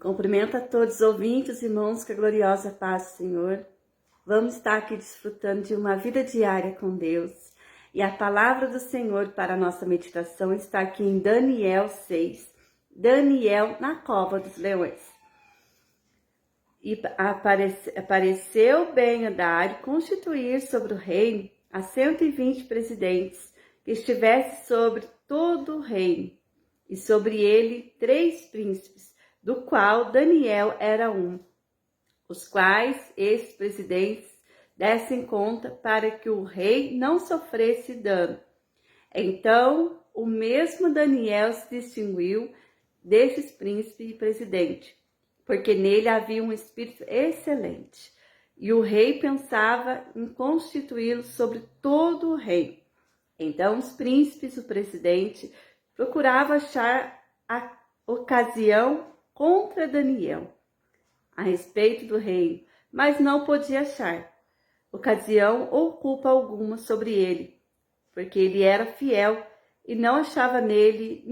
Cumprimento a todos os ouvintes, irmãos, com a gloriosa paz do Senhor. Vamos estar aqui desfrutando de uma vida diária com Deus. E a palavra do Senhor para a nossa meditação está aqui em Daniel 6. Daniel na cova dos leões. E apareceu Ben-Hadad constituir sobre o reino a 120 presidentes que estivessem sobre todo o reino, e sobre ele 3 príncipes, do qual Daniel era um, os quais esses presidentes dessem conta para que o rei não sofresse dano. Então, o mesmo Daniel se distinguiu desses príncipes e presidente, porque nele havia um espírito excelente, e o rei pensava em constituí-lo sobre todo o reino. Então, os príncipes e o presidente procuravam achar a ocasião contra Daniel a respeito do reino, mas não podia achar ocasião ou culpa alguma sobre ele, porque ele era fiel e não achava nele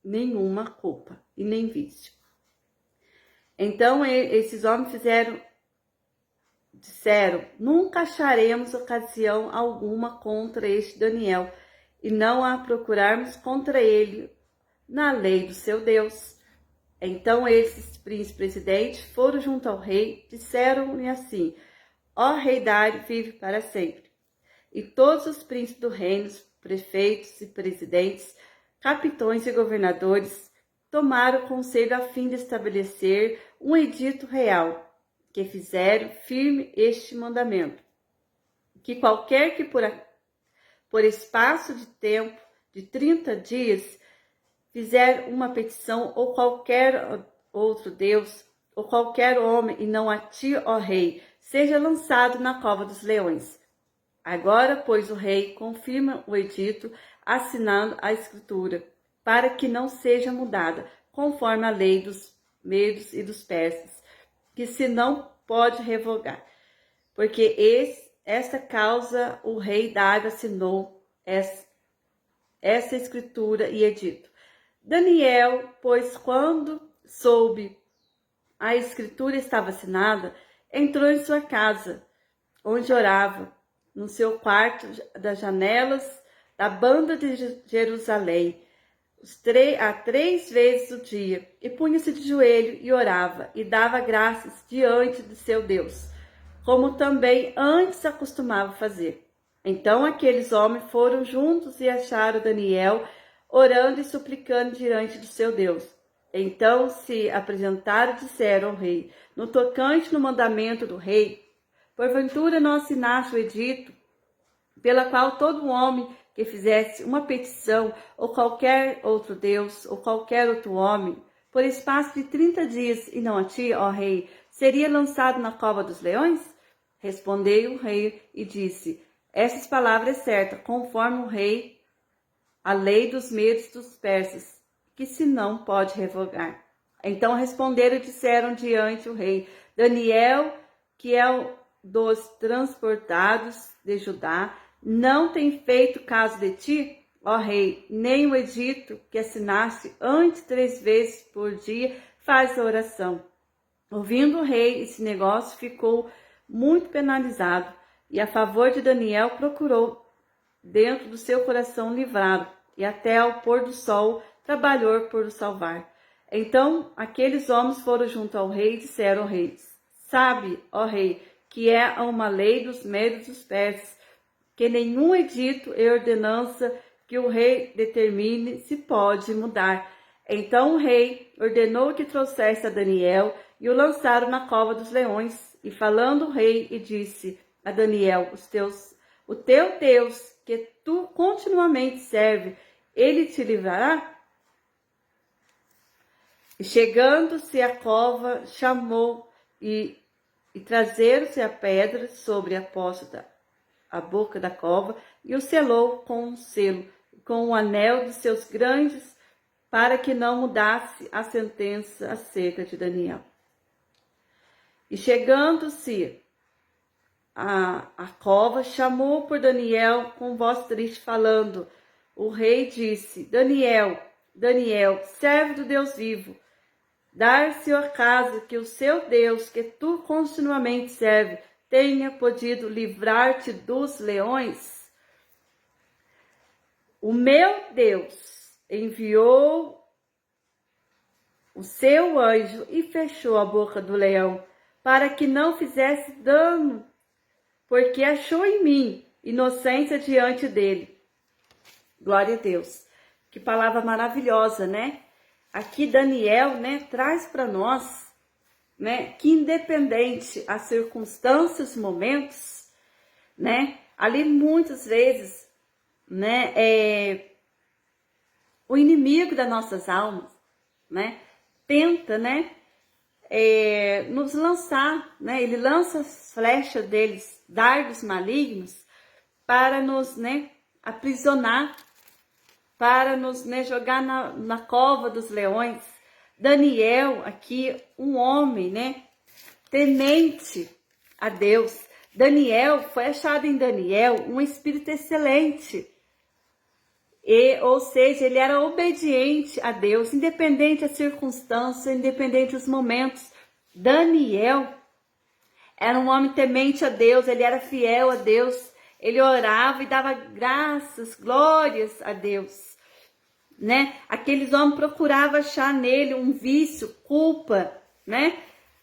nenhuma culpa e nem vício. Então esses homens disseram: nunca acharemos ocasião alguma contra este Daniel, e não a procurarmos contra ele na lei do seu Deus. Então esses príncipes presidentes foram junto ao rei, disseram-lhe assim: ó rei Dário, vive para sempre. E todos os príncipes do reino, prefeitos e presidentes, capitões e governadores, tomaram conselho a fim de estabelecer um edito real, que fizeram firme este mandamento: que qualquer que por espaço de tempo de 30 dias fizer uma petição, ou qualquer outro Deus, ou qualquer homem, e não a ti, ó rei, seja lançado na cova dos leões. Agora, pois, o rei confirma o edito, assinando a escritura, para que não seja mudada, conforme a lei dos medos e dos persas, que se não pode revogar. Porque esta causa o rei Dário assinou essa escritura e edito. Daniel, pois, quando soube a escritura estava assinada, entrou em sua casa, onde orava, no seu quarto das janelas da banda de Jerusalém, a 3 vezes o dia, e punha-se de joelho e orava, e dava graças diante de seu Deus, como também antes acostumava fazer. Então aqueles homens foram juntos e acharam Daniel orando e suplicando diante do seu Deus. Então se apresentaram e disseram ao rei: no tocante no mandamento do rei, porventura não assinaste o edito, pela qual todo homem que fizesse uma petição, ou qualquer outro Deus, ou qualquer outro homem, por espaço de 30 dias, e não a ti, ó rei, seria lançado na cova dos leões? Respondeu o rei e disse: essas palavras é certa, conforme o rei, a lei dos medos dos persas, que se não pode revogar. Então responderam e disseram diante o rei: Daniel, que é o dos transportados de Judá, não tem feito caso de ti, ó rei, nem o edito que assinaste antes 3 vezes por dia faz a oração. Ouvindo o rei esse negócio, ficou muito penalizado, e a favor de Daniel procurou dentro do seu coração livrá-lo, e até ao pôr do sol trabalhou por o salvar. Então aqueles homens foram junto ao rei e disseram ao rei: sabe, ó rei, que é uma lei dos medos dos persas, que nenhum edito e ordenança que o rei determine se pode mudar. Então o rei ordenou que trouxesse a Daniel e o lançaram na cova dos leões. E falando o rei, e disse a Daniel: o teu Deus, que tu continuamente serve, ele te livrará? E chegando-se à cova, chamou e trazeram-se a pedra sobre a boca da cova, e o selou com um selo, com o anel de seus grandes, para que não mudasse a sentença acerca de Daniel. E chegando-se à cova, chamou por Daniel com voz triste, falando. O rei disse: Daniel, Daniel, servo do Deus vivo, dar-se o acaso que o seu Deus, que tu continuamente serve, tenha podido livrar-te dos leões? O meu Deus enviou o seu anjo e fechou a boca do leão, para que não fizesse dano, porque achou em mim inocência diante dele. Glória a Deus. Que palavra maravilhosa, né? Aqui Daniel, né, traz para nós, né, que independente as circunstâncias, momentos, né, ali muitas vezes, né, o inimigo das nossas almas, né, tenta, né, nos lançar, né, ele lança as flechas deles, dardos malignos, para nos, né, aprisionar, para nos, né, jogar na cova dos leões. Daniel, aqui, um homem, né, temente a Deus. Daniel, foi achado em Daniel um espírito excelente. Ou seja, ele era obediente a Deus, independente das circunstâncias, independente dos momentos. Daniel era um homem temente a Deus, ele era fiel a Deus, ele orava e dava graças, glórias a Deus, né? Aqueles homens procuravam achar nele um vício, culpa, né?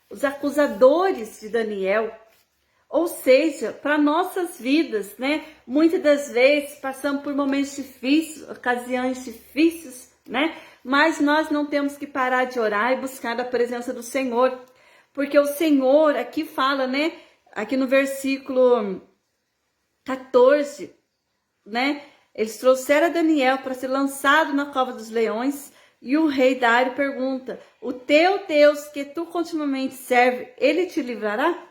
Os acusadores de Daniel. Ou seja, para nossas vidas, né? Muitas das vezes passamos por momentos difíceis, ocasiões difíceis, né? Mas nós não temos que parar de orar e buscar a presença do Senhor. Porque o Senhor aqui fala, né? Aqui no versículo 14, né? Eles trouxeram Daniel para ser lançado na cova dos leões. E o rei Dário pergunta: o teu Deus que tu continuamente serve, ele te livrará?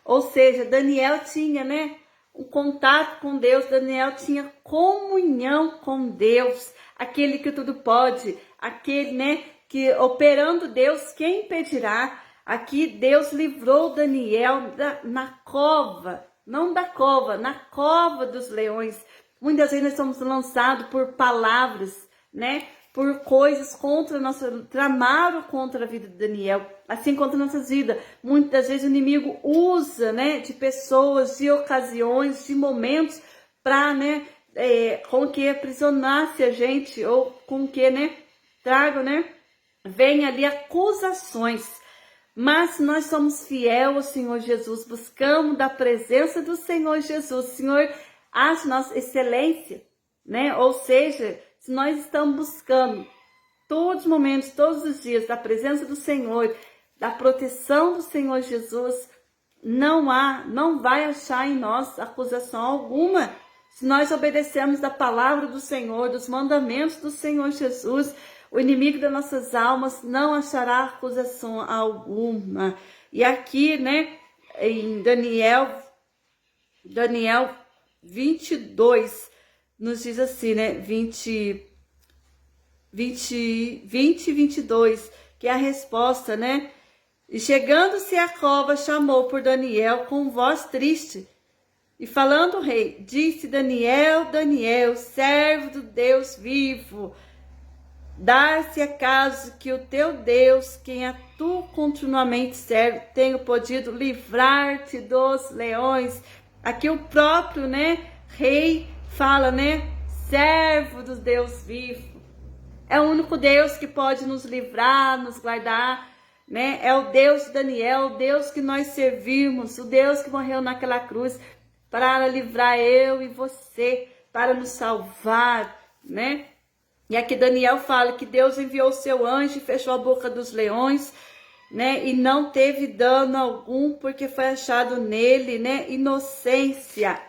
Ou seja, Daniel tinha, né, um contato com Deus, Daniel tinha comunhão com Deus, aquele que tudo pode, aquele, né, que operando Deus, quem impedirá? Aqui Deus livrou Daniel na cova, não da cova, na cova dos leões. Muitas vezes nós somos lançados por palavras, né, por coisas contra a nossa, tramaram contra a vida de Daniel, assim contra nossas vidas. Muitas vezes o inimigo usa, né, de pessoas, de ocasiões, de momentos para, né, com que aprisionasse a gente, ou com que, né, tragam, né, vem ali acusações. Mas nós somos fiel ao Senhor Jesus, buscamos da presença do Senhor Jesus. O Senhor acha nossa excelência, né? Ou seja, se nós estamos buscando todos os momentos, todos os dias, da presença do Senhor, da proteção do Senhor Jesus, não vai achar em nós acusação alguma. Se nós obedecemos da palavra do Senhor, dos mandamentos do Senhor Jesus, o inimigo das nossas almas não achará acusação alguma. E aqui, né, em Daniel 22, nos diz assim, né, 20 e 22, que é a resposta, né? E chegando-se à cova, chamou por Daniel com voz triste. E falando o rei, disse: Daniel, Daniel, servo do Deus vivo, dar-se acaso que o teu Deus, quem a tu continuamente serve, tenha podido livrar-te dos leões. Aqui o próprio, né, rei fala, né, servo do Deus vivo. É o único Deus que pode nos livrar, nos guardar, né? É o Deus de Daniel, o Deus que nós servimos, o Deus que morreu naquela cruz para livrar eu e você, para nos salvar, né? E aqui Daniel fala que Deus enviou o seu anjo e fechou a boca dos leões, né? E não teve dano algum, porque foi achado nele, né, inocência.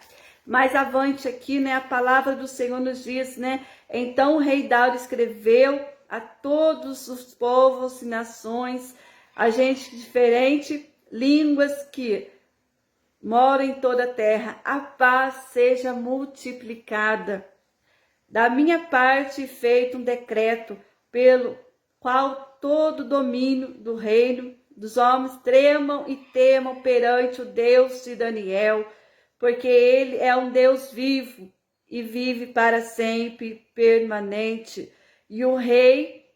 Mais avante aqui, né, a palavra do Senhor nos diz, né? Então o rei Dário escreveu a todos os povos e nações, a gente diferente, línguas que moram em toda a terra, a paz seja multiplicada. Da minha parte, feito um decreto pelo qual todo o domínio do reino dos homens tremam e temam perante o Deus de Daniel, porque ele é um Deus vivo e vive para sempre, permanente. E o rei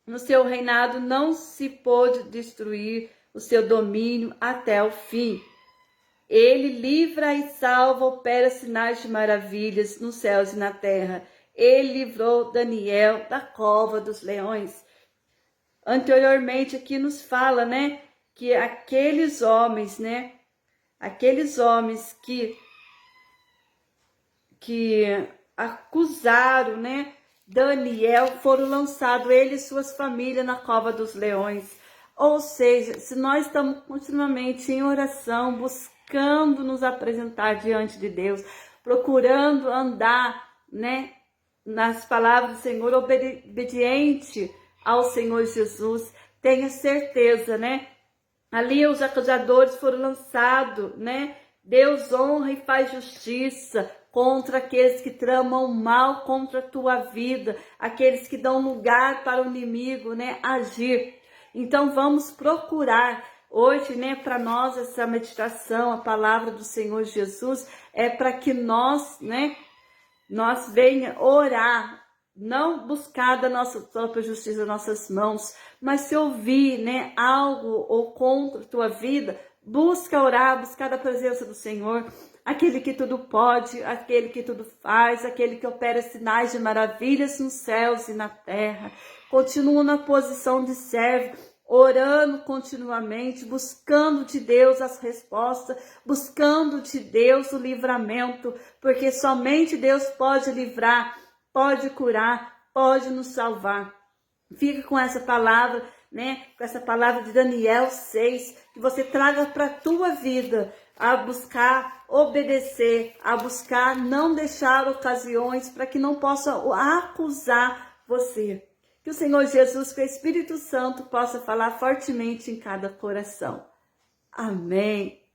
no seu reinado não se pôde destruir o seu domínio até o fim. Ele livra e salva, opera sinais de maravilhas nos céus e na terra. Ele livrou Daniel da cova dos leões. Anteriormente aqui nos fala, né, que aqueles homens, né, aqueles homens que acusaram, né, Daniel, foram lançados, ele e suas famílias, na cova dos leões. Ou seja, se nós estamos continuamente em oração, buscando nos apresentar diante de Deus, procurando andar, né, nas palavras do Senhor, obediente ao Senhor Jesus, tenha certeza, né? Ali os acusadores foram lançados, né? Deus honra e faz justiça contra aqueles que tramam mal contra a tua vida, aqueles que dão lugar para o inimigo, né, agir. Então vamos procurar hoje, né, para nós essa meditação, a palavra do Senhor Jesus é para que nós, né, nós venha orar, não buscar da nossa própria justiça das nossas mãos, mas se ouvir, né, algo ou contra a tua vida, busca orar, buscar a presença do Senhor, aquele que tudo pode, aquele que tudo faz, aquele que opera sinais de maravilhas nos céus e na terra. Continua na posição de servo, orando continuamente, buscando de Deus as respostas, buscando de Deus o livramento, porque somente Deus pode livrar, pode curar, pode nos salvar. Fica com essa palavra, né? Com essa palavra de Daniel 6, que você traga para a tua vida, a buscar obedecer, a buscar não deixar ocasiões para que não possa acusar você. Que o Senhor Jesus, que o Espírito Santo possa falar fortemente em cada coração. Amém.